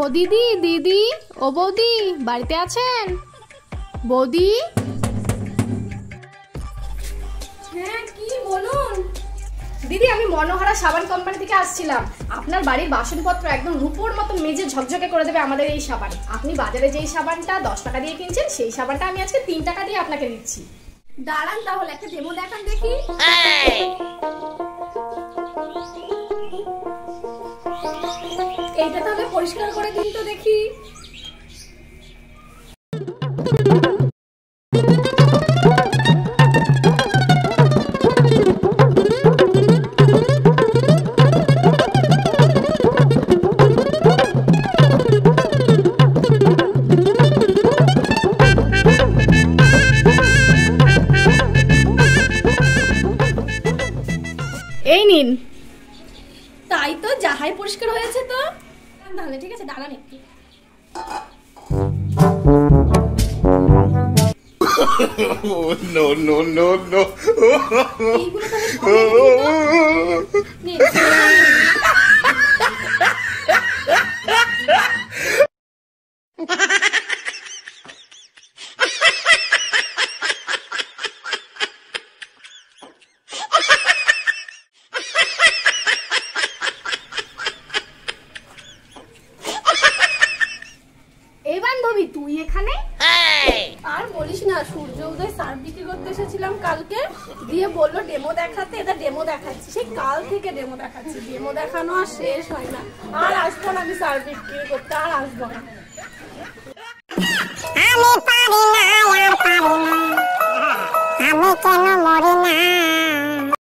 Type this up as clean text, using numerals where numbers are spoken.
ও দিদি, দিদি, ও বৌদি, বাড়িতে আছেন? বৌদি। হ্যাঁ, কি বলুন? দিদি, আমি মনোহারা সাবান কোম্পানি থেকে আসছিলাম। আপনার বাড়ির বাসনপত্র একদম রূপোর মতো মেজে ঝকঝকে করে দেবে আমাদের এই সাবান। আপনি বাজারে যেই সাবানটা 10 টাকা দিয়ে কিনছেন, সেই সাবানটা আমি আজকে 3 টাকা দিয়ে আপনাকে দিচ্ছি। দাঁড়ান, তাহলে একটা ডেমো দেখান দেখি। এইটা তাহলে পরিষ্কার করে দিন তো দেখি। এই নিন। তাই তো, যাহাই পরিষ্কার হয়েছে তো। তাহলে ঠিক আছে, দাঁড়ান একটু। No, no, no, no. এইগুলো তাহলে সব নিন। এই বান্ধবী, তুই এখানে? আর বলিস না, সূর্য উদয় সার্ফ বিক্রি করতে এসেছিলাম কালকে, দিয়ে বললো ডেমো দেখাতে। এটা ডেমো দেখাচ্ছি, সেই কাল থেকে ডেমো দেখাচ্ছি। ডেমো দেখানো আর শেষ হয় না। আর আসবো না আমি সার্ফ বিক্রি করতে, আর আসবো না। আমি পারি না, আর পারি না, আমি কেন মরি না।